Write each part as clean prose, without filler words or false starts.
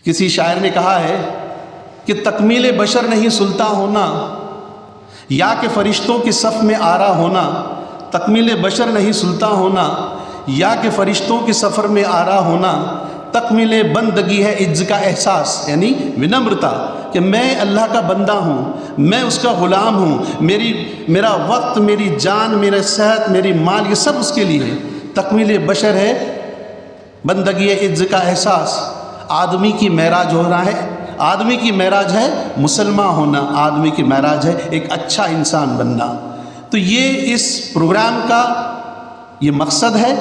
किसी शायर ने कहा है कि तकमील बशर नहीं सुलता होना या कि फ़रिश्तों की सफ़ में आरा होना। तकमील बशर नहीं सुलता होना या कि फ़रिश्तों के सफ़र में आरा होना। तकमील बंदगी है इज्ज़ का एहसास, यानी विनम्रता, कि मैं अल्लाह का बंदा हूँ, मैं उसका ग़ुलाम हूँ, मेरा वक्त, मेरी जान, मेरा सेहत, मेरी माल, ये सब उसके लिए है। तकमील बशर है बंदगी है इज्ज़ का एहसास। आदमी की मेराज हो रहा है, आदमी की मेराज है मुसलमान होना, आदमी की मेराज है एक अच्छा इंसान बनना। तो ये इस प्रोग्राम का ये मकसद है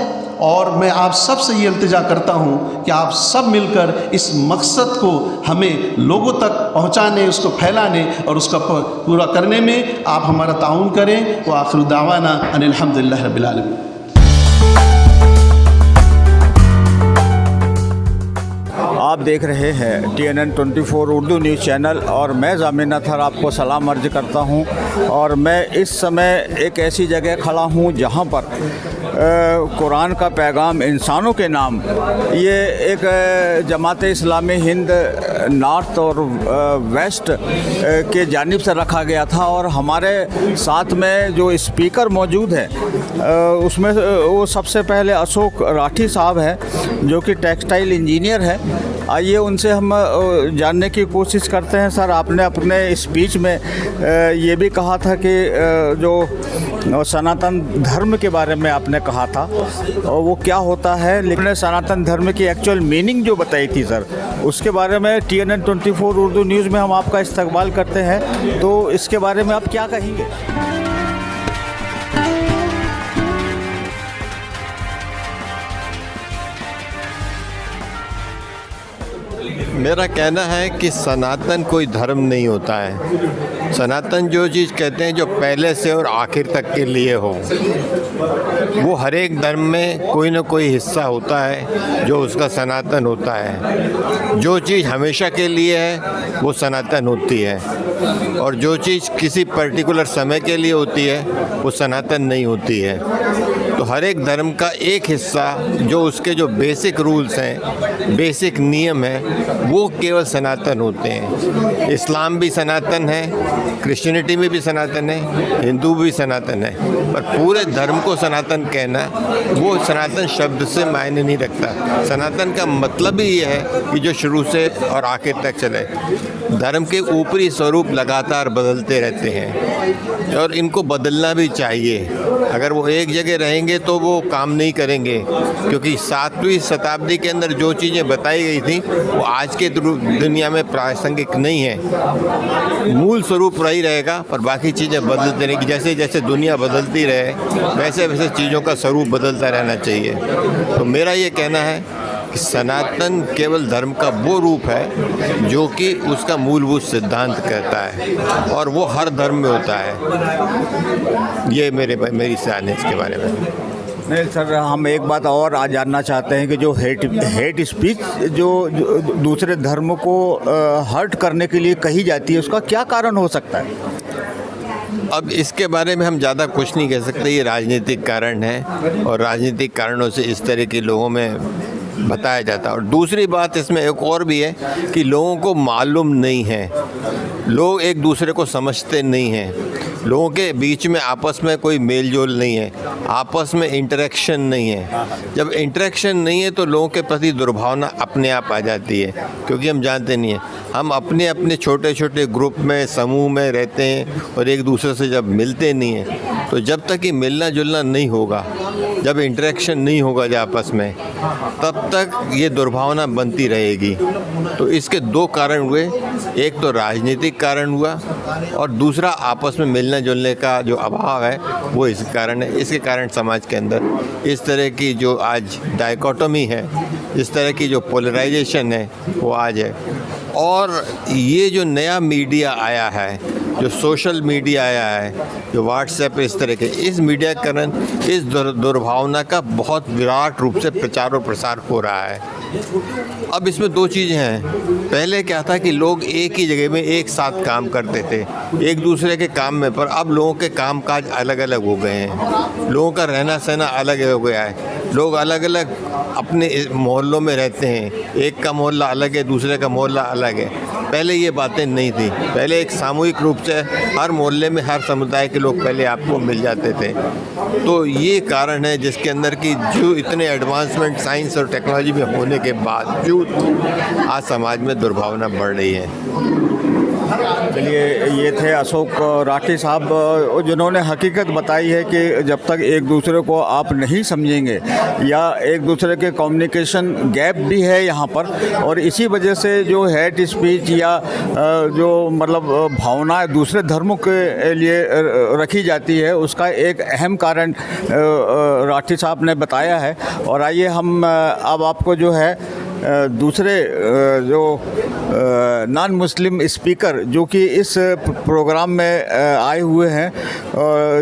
और मैं आप सब से ये इल्तिजा करता हूँ कि आप सब मिलकर इस मकसद को हमें लोगों तक पहुँचाने, उसको फैलाने और उसका पूरा करने में आप हमारा ताउन करें। व आखिर दावाना अनिल हम्दुलिल्लाहि रब्बिल आलमीन। आप देख रहे हैं TNN 24 उर्दू न्यूज़ चैनल और मैं ज़ामिन अतहर आपको सलाम अर्ज़ करता हूं। और मैं इस समय एक ऐसी जगह खड़ा हूं जहां पर कुरान का पैगाम इंसानों के नाम, ये एक जमात इस्लामी हिंद नॉर्थ और वेस्ट के जानिब से रखा गया था। और हमारे साथ में जो स्पीकर मौजूद है उसमें वो सबसे पहले अशोक राठी साहब हैं जो कि टेक्सटाइल इंजीनियर है। आइए उनसे हम जानने की कोशिश करते हैं। सर, आपने अपने स्पीच में ये भी कहा था कि जो सनातन धर्म के बारे में आपने कहा था और वो क्या होता है, लेकिन सनातन धर्म की एक्चुअल मीनिंग जो बताई थी सर, उसके बारे में TNN 24 उर्दू न्यूज़ में हम आपका इस्तकबाल करते हैं। तो इसके बारे में आप क्या कहेंगे? मेरा कहना है कि सनातन कोई धर्म नहीं होता है। सनातन जो चीज़ कहते हैं जो पहले से और आखिर तक के लिए हो, वो हर एक धर्म में कोई ना कोई हिस्सा होता है जो उसका सनातन होता है। जो चीज़ हमेशा के लिए है वो सनातन होती है और जो चीज़ किसी पर्टिकुलर समय के लिए होती है वो सनातन नहीं होती है। तो हर एक धर्म का एक हिस्सा जो उसके जो बेसिक रूल्स हैं, बेसिक नियम हैं, वो केवल सनातन होते हैं। इस्लाम भी सनातन है, क्रिश्चियनिटी में भी सनातन है, हिंदू भी सनातन है, पर पूरे धर्म को सनातन कहना वो सनातन शब्द से मायने नहीं रखता। सनातन का मतलब ही ये है कि जो शुरू से और आखिर तक चले। धर्म के ऊपरी स्वरूप लगातार बदलते रहते हैं और इनको बदलना भी चाहिए। अगर वो एक जगह रहेंगे तो वो काम नहीं करेंगे, क्योंकि 7वीं शताब्दी के अंदर जो चीज़ें बताई गई थी वो आज के दुनिया में प्रासंगिक नहीं है। मूल स्वरूप वही रहेगा पर बाकी चीज़ें बदलते रहेंगी। जैसे जैसे दुनिया बदलती रहे वैसे वैसे चीज़ों का स्वरूप बदलता रहना चाहिए। तो मेरा ये कहना है कि सनातन केवल धर्म का वो रूप है जो कि उसका मूलभूत सिद्धांत कहता है और वो हर धर्म में होता है। ये मेरी सलाह है इसके बारे में। नहीं सर, हम एक बात और आज जानना चाहते हैं कि जो हेट स्पीच जो दूसरे धर्म को हर्ट करने के लिए कही जाती है, उसका क्या कारण हो सकता है? अब इसके बारे में हम ज़्यादा कुछ नहीं कह सकते। ये राजनीतिक कारण है और राजनीतिक कारणों से इस तरह के लोगों में बताया जाता है। और दूसरी बात इसमें एक और भी है कि लोगों को मालूम नहीं है, लोग एक दूसरे को समझते नहीं हैं, लोगों के बीच में आपस में कोई मेल जोल नहीं है, आपस में इंटरेक्शन नहीं है। जब इंटरेक्शन नहीं है तो लोगों के प्रति दुर्भावना अपने आप आ जाती है, क्योंकि हम जानते नहीं हैं। हम अपने अपने छोटे छोटे ग्रुप में, समूह में रहते हैं और एक दूसरे से जब मिलते नहीं हैं, तो जब तक ये मिलना जुलना नहीं होगा, जब इंटरेक्शन नहीं होगा जब आपस में, तब तक ये दुर्भावना बनती रहेगी। तो इसके दो कारण हुए, एक तो राजनीतिक कारण हुआ और दूसरा आपस में मिलने जुलने का जो अभाव है वो इस कारण है। इसके कारण समाज के अंदर इस तरह की जो आज डायकोटोमी है, इस तरह की जो पोलराइजेशन है वो आज है। और ये जो नया मीडिया आया है, जो सोशल मीडिया आया है, जो व्हाट्सएप, इस तरह के, इस मीडिया के कारण इस दुर्भावना का बहुत विराट रूप से प्रचार और प्रसार हो रहा है। अब इसमें दो चीज़ें हैं। पहले क्या था कि लोग एक ही जगह में एक साथ काम करते थे, एक दूसरे के काम में, पर अब लोगों के काम काज अलग अलग हो गए हैं, लोगों का रहना सहना अलग हो गया है। लोग अलग अलग अपने मोहल्लों में रहते हैं, एक का मोहल्ला अलग है, दूसरे का मोहल्ला अलग है। पहले ये बातें नहीं थी। पहले एक सामूहिक रूप से हर मोहल्ले में हर समुदाय के लोग पहले आपको मिल जाते थे। तो ये कारण है जिसके अंदर कि जो इतने एडवांसमेंट साइंस और टेक्नोलॉजी में होने के बावजूद आज समाज में दुर्भावना बढ़ रही है। चलिए, ये थे अशोक राठी साहब, जिन्होंने हकीकत बताई है कि जब तक एक दूसरे को आप नहीं समझेंगे या एक दूसरे के कम्युनिकेशन गैप भी है यहाँ पर, और इसी वजह से जो हेट स्पीच या जो मतलब भावनाएं दूसरे धर्मों के लिए रखी जाती है, उसका एक अहम कारण राठी साहब ने बताया है। और आइए हम अब आपको जो है दूसरे जो नॉन मुस्लिम स्पीकर जो कि इस प्रोग्राम में आए हुए हैं,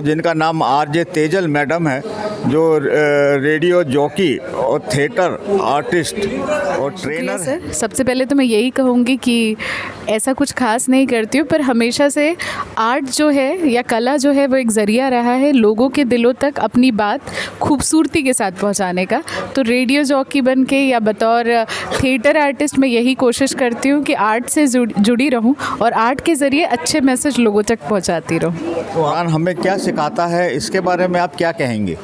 जिनका नाम आरजे तेजल मैडम है, जो रेडियो जॉकी और थिएटर आर्टिस्ट और ट्रेनर है। सर, सबसे पहले तो मैं यही कहूँगी कि ऐसा कुछ खास नहीं करती हूँ, पर हमेशा से आर्ट जो है या कला जो है वो एक ज़रिया रहा है लोगों के दिलों तक अपनी बात खूबसूरती के साथ पहुँचाने का। तो रेडियो जॉकी बन के या बतौर थिएटर आर्टिस्ट मैं यही कोशिश करती हूँ कि आर्ट से जुड़ी रहूँ और आर्ट के ज़रिए अच्छे मैसेज लोगों तक पहुँचाती रहूँ। कुरान हमें क्या सिखाता है, इसके बारे में आप क्या कहेंगे?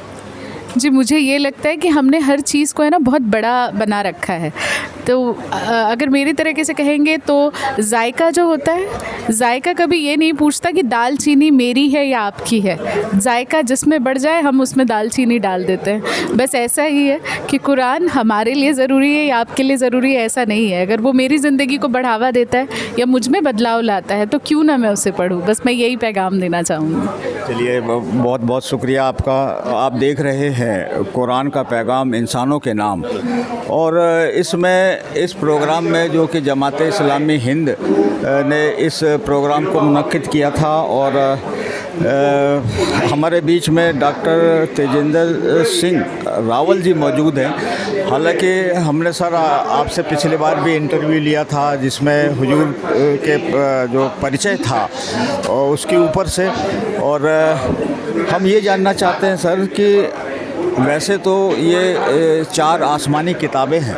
जी, मुझे ये लगता है कि हमने हर चीज़ को है ना बहुत बड़ा बना रखा है। तो अगर मेरी तरीके से कहेंगे तो जायका जो होता है, जायका कभी ये नहीं पूछता कि दाल चीनी मेरी है या आपकी है। जायका जिसमें बढ़ जाए हम उसमें दाल चीनी डाल देते हैं। बस ऐसा ही है कि कुरान हमारे लिए ज़रूरी है या आपके लिए ज़रूरी है, ऐसा नहीं है। अगर वो मेरी ज़िंदगी को बढ़ावा देता है या मुझ में बदलाव लाता है तो क्यों ना मैं उसे पढूं। बस मैं यही पैगाम देना चाहूँगी। चलिए, बहुत बहुत शुक्रिया आपका। आप देख रहे हैं कुरान का पैगाम इंसानों के नाम, और इस प्रोग्राम में जो कि जमात इस्लामी हिंद ने इस प्रोग्राम को मुनक्किद किया था, और हमारे बीच में डॉक्टर तेजिंदर सिंह रावल जी मौजूद हैं। हालांकि हमने सर आपसे पिछली बार भी इंटरव्यू लिया था जिसमें हुजूर के जो परिचय था और उसके ऊपर से, और हम ये जानना चाहते हैं सर कि वैसे तो ये 4 आसमानी किताबें हैं।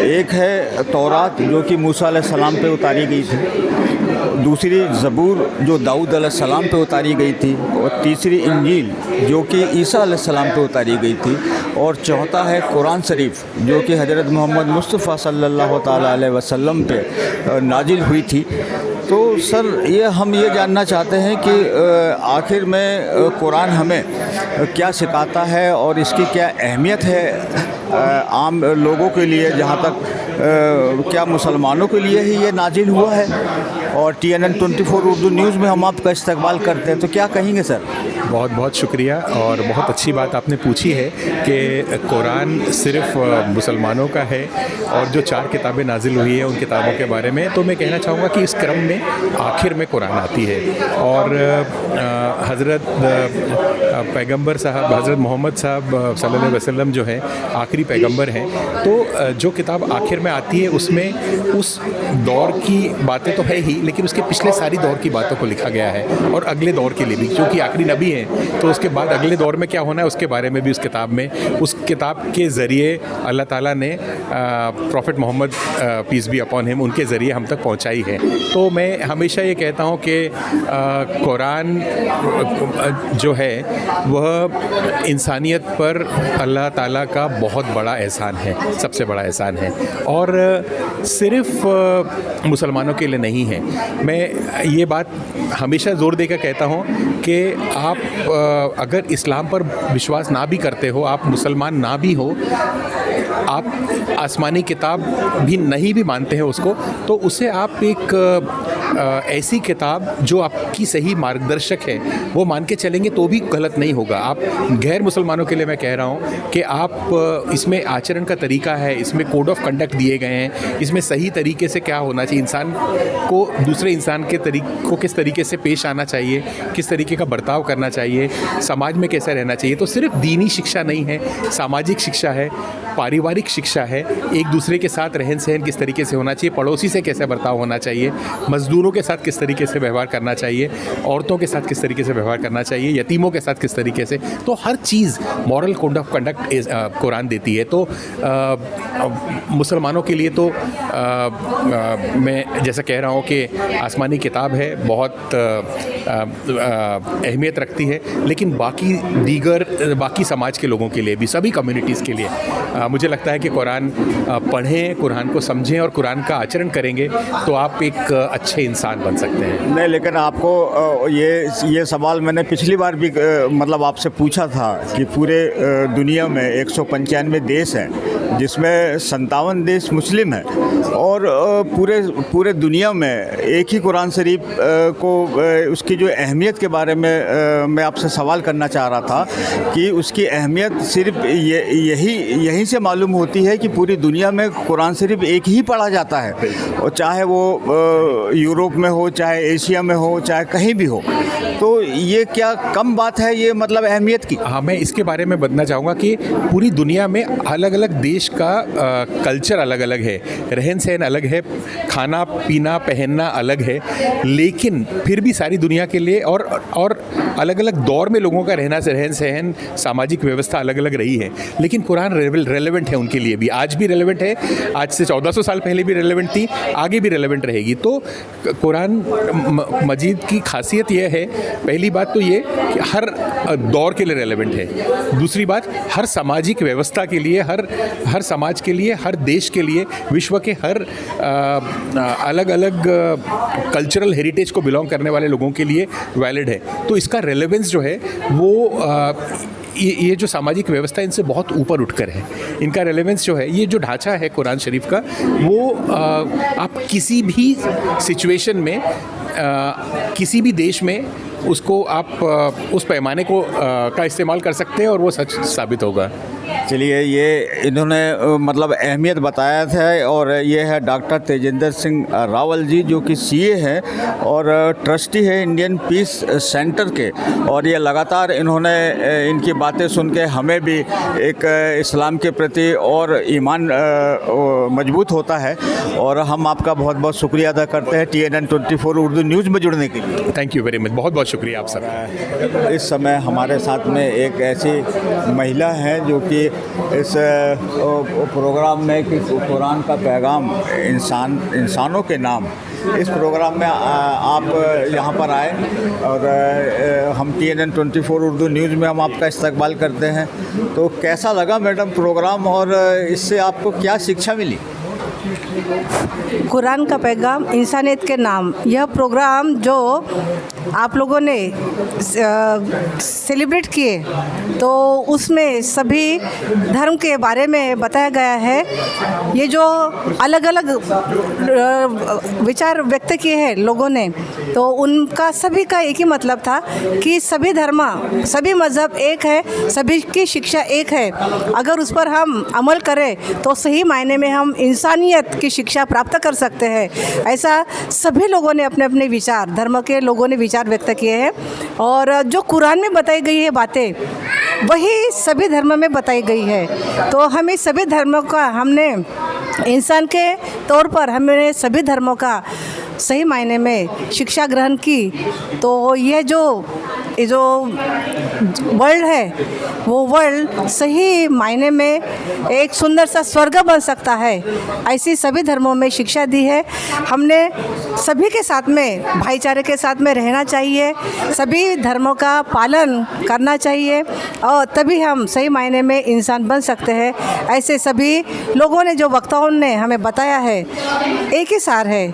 एक है तौरात जो कि मूसा अलैहिस्सलाम पे उतारी गई थी, दूसरी ज़बूर जो दाऊद अलैहिस्सलाम पे उतारी गई थी, और तीसरी इंजील जो कि ईसा अलैहिस्सलाम पे उतारी गई थी, और चौथा है कुरान शरीफ जो कि हज़रत मोहम्मद मुस्तफ़ा सल्लल्लाहु ताला अलैहि वसल्लम पे नाजिल हुई थी। तो सर, हम ये जानना चाहते हैं कि आखिर में कुरान हमें क्या सिखाता है और इसकी क्या अहमियत है आम लोगों के लिए, जहाँ तक क्या मुसलमानों के लिए ही ये नाजिल हुआ है? और TNN 24 उर्दू न्यूज़ में हम आपका इस्तकबाल करते हैं, तो क्या कहेंगे सर? बहुत बहुत शुक्रिया, और बहुत अच्छी बात आपने पूछी है कि कुरान सिर्फ़ मुसलमानों का है और जो 4 किताबें नाजिल हुई हैं उन किताबों के बारे में। तो मैं कहना चाहूँगा कि इस क्रम में आखिर में कुरान आती है, और हज़रत पैगंबर साहब हज़रत मोहम्मद साहब सल्लल्लाहु अलैहि वसल्लम जो है आखिरी पैगंबर हैं। तो जो किताब आखिर में आती है उसमें उस दौर की बातें तो है ही, लेकिन उसके पिछले सारी दौर की बातों को लिखा गया है, और अगले दौर के लिए भी, क्योंकि आखिरी नबी हैं तो उसके बाद अगले दौर में क्या होना है उसके बारे में भी उस किताब के ज़रिए अल्लाह ताला ने prophet Mohammed peace be upon him उनके ज़रिए हम तक पहुंचाई है। तो मैं हमेशा ये कहता हूं कि कुरान जो है वह इंसानियत पर अल्लाह ताला का बहुत बड़ा एहसान है, सबसे बड़ा एहसान है, और सिर्फ़ मुसलमानों के लिए नहीं है। मैं ये बात हमेशा ज़ोर देकर कहता हूँ कि आप अगर इस्लाम पर विश्वास ना भी करते हो, आप मुसलमान ना भी हो, आप आसमानी किताब भी नहीं भी मानते हैं उसको, तो उसे आप एक ऐसी किताब जो आपकी सही मार्गदर्शक है वो मान के चलेंगे तो भी गलत नहीं होगा। आप गैर मुसलमानों के लिए मैं कह रहा हूँ कि आप इसमें आचरण का तरीका है, इसमें कोड ऑफ कंडक्ट दिए गए हैं, इसमें सही तरीके से क्या होना चाहिए, इंसान को दूसरे इंसान के को किस तरीके से पेश आना चाहिए, किस तरीके का बर्ताव करना चाहिए, समाज में कैसा रहना चाहिए। तो सिर्फ दीनी शिक्षा नहीं है, सामाजिक शिक्षा है, पारिवारिक शिक्षा है, एक दूसरे के साथ रहन सहन किस तरीके से होना चाहिए, पड़ोसी से कैसे बर्ताव होना चाहिए, मज़दूरों के साथ किस तरीके से व्यवहार करना चाहिए, औरतों के साथ किस तरीके से व्यवहार करना चाहिए, यतीमों के साथ किस तरीके से, तो हर चीज़ moral code of conduct Quran देती है। तो मुसलमानों के लिए तो मैं जैसा कह रहा हूँ कि आसमानी किताब है, बहुत अहमियत रखती है, लेकिन बाकी समाज के लोगों के लिए भी, सभी कम्युनिटीज़ के लिए मुझे लगता है कि कुरान पढ़ें, कुरान को समझें और कुरान का आचरण करेंगे तो आप एक अच्छे इंसान बन सकते हैं। नहीं, लेकिन आपको ये सवाल मैंने पिछली बार भी मतलब आपसे पूछा था कि पूरे दुनिया में 195 देश हैं जिसमें 57 देश मुस्लिम हैं, और पूरे दुनिया में एक ही कुरान शरीफ को उसकी जो अहमियत के बारे में मैं आपसे सवाल करना चाह रहा था कि उसकी अहमियत सिर्फ यहीं से मालूम होती है कि पूरी दुनिया में कुरान शरीफ एक ही पढ़ा जाता है, और चाहे वो यूरोप में हो, चाहे एशिया में हो, चाहे कहीं भी हो। तो ये क्या कम बात है ये, मतलब अहमियत की? हाँ, मैं इसके बारे में बताना चाहूँगा कि पूरी दुनिया में अलग अलग देश का कल्चर अलग अलग है, रहन सहन अलग है, खाना पीना पहनना अलग है, लेकिन फिर भी सारी दुनिया के लिए और अलग अलग दौर में लोगों का रहन सहन, सामाजिक व्यवस्था अलग अलग रही है, लेकिन कुरान रेलेवेंट है उनके लिए भी, आज भी रेलेवेंट है, आज से 1400 साल पहले भी रेलेवेंट थी, आगे भी रेलेवेंट रहेगी। तो कुरान मजीद की खासियत यह है, पहली बात तो ये कि हर दौर के लिए रेलेवेंट है, दूसरी बात हर सामाजिक व्यवस्था के लिए, हर समाज के लिए, हर देश के लिए, विश्व के हर अलग अलग कल्चरल हेरिटेज को बिलोंग करने वाले लोगों के लिए वैलिड है। तो इसका रेलेवेंस जो है वो ये जो सामाजिक व्यवस्था इनसे बहुत ऊपर उठकर है, इनका रेलेवेंस जो है, ये जो ढांचा है कुरान शरीफ का, वो आप किसी भी सिचुएशन में किसी भी देश में उसको आप उस पैमाने को का इस्तेमाल कर सकते हैं और वो सच साबित होगा। चलिए, ये इन्होंने मतलब अहमियत बताया था, और ये है डॉक्टर तेजिंदर सिंह रावल जी, जो कि सीए हैं और ट्रस्टी है इंडियन पीस सेंटर के, और ये लगातार इन्होंने इनकी बातें सुन के हमें भी एक इस्लाम के प्रति और ईमान मजबूत होता है, और हम आपका बहुत बहुत शुक्रिया अदा करते हैं TNN 24 उर्दू न्यूज़ में जुड़ने के लिए। थैंक यू वेरी मच, बहुत बहुत शुक्रिया आप सब। इस समय हमारे साथ में एक ऐसी महिला है जो कि इस प्रोग्राम में कि कुरान का पैगाम इंसानों के नाम, इस प्रोग्राम में आप यहाँ पर आए, और हम TNN 24 उर्दू न्यूज़ में हम आपका इस्तकबाल करते हैं। तो कैसा लगा मैडम प्रोग्राम, और इससे आपको क्या शिक्षा मिली? कुरान का पैगाम इंसानियत के नाम, यह प्रोग्राम जो आप लोगों ने सेलिब्रेट किए, तो उसमें सभी धर्म के बारे में बताया गया है। ये जो अलग अलग विचार व्यक्त किए हैं लोगों ने, तो उनका सभी का एक ही मतलब था कि सभी धर्म, सभी मज़हब एक है, सभी की शिक्षा एक है। अगर उस पर हम अमल करें तो सही मायने में हम इंसानियत की शिक्षा प्राप्त कर सकते हैं। ऐसा सभी लोगों ने अपने अपने विचार, धर्म के लोगों ने विचार व्यक्त किए हैं, और जो कुरान में बताई गई है बातें वही सभी धर्म में बताई गई है। तो हमें सभी धर्मों का, हमने इंसान के तौर पर हमने सभी धर्मों का सही मायने में शिक्षा ग्रहण की, तो ये जो वर्ल्ड है वो वर्ल्ड सही मायने में एक सुंदर सा स्वर्ग बन सकता है। ऐसी सभी धर्मों में शिक्षा दी है। हमने सभी के साथ में भाईचारे के साथ में रहना चाहिए, सभी धर्मों का पालन करना चाहिए, और तभी हम सही मायने में इंसान बन सकते हैं। ऐसे सभी लोगों ने, जो वक्ताओं ने हमें बताया है, एक ही सार है,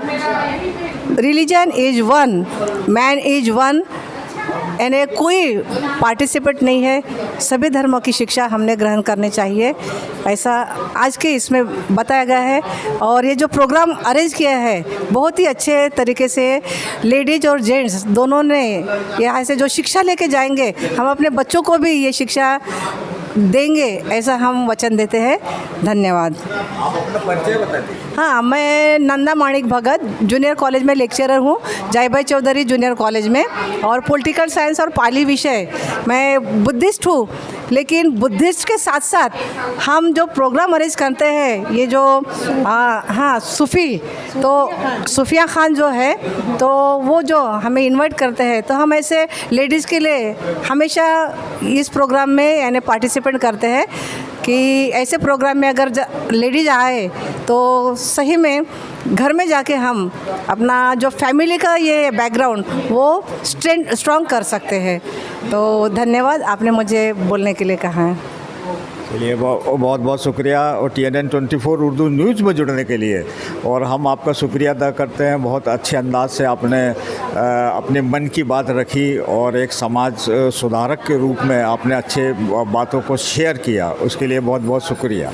religion is one, man is one, यानी कोई पार्टिसिपेट नहीं है। सभी धर्मों की शिक्षा हमने ग्रहण करनी चाहिए, ऐसा आज के इसमें बताया गया है। और ये जो प्रोग्राम अरेंज किया है बहुत ही अच्छे तरीके से, लेडीज़ और जेंट्स दोनों ने यहाँ से जो शिक्षा लेके जाएंगे, हम अपने बच्चों को भी ये शिक्षा देंगे, ऐसा हम वचन देते हैं। धन्यवाद। आप अपना परिचय बता दीजिए। हाँ, मैं नंदा माणिक भगत जूनियर कॉलेज में लेक्चरर हूँ, जयभाई चौधरी जूनियर कॉलेज में, और पॉलिटिकल साइंस और पाली विषय। मैं बुद्धिस्ट हूँ, लेकिन बुद्धिस्ट के साथ साथ हम जो प्रोग्राम अरेंज करते हैं, ये जो हाँ सूफ़ी, तो सूफिया खान जो है, तो वो जो हमें इनवाइट करते हैं, तो हम ऐसे लेडीज़ के लिए हमेशा इस प्रोग्राम में यानी पार्टिसिपेट करते हैं कि ऐसे प्रोग्राम में अगर लेडीज आए तो सही में घर में जाके हम अपना जो फैमिली का ये बैकग्राउंड वो स्ट्रॉन्ग कर सकते हैं। तो धन्यवाद, आपने मुझे बोलने के लिए कहा है। चलिए बहुत बहुत शुक्रिया और TNN 24 उर्दू न्यूज़ में जुड़ने के लिए, और हम आपका शुक्रिया अदा करते हैं। बहुत अच्छे अंदाज से आपने अपने मन की बात रखी और एक समाज सुधारक के रूप में आपने अच्छे बातों को शेयर किया, उसके लिए बहुत बहुत शुक्रिया।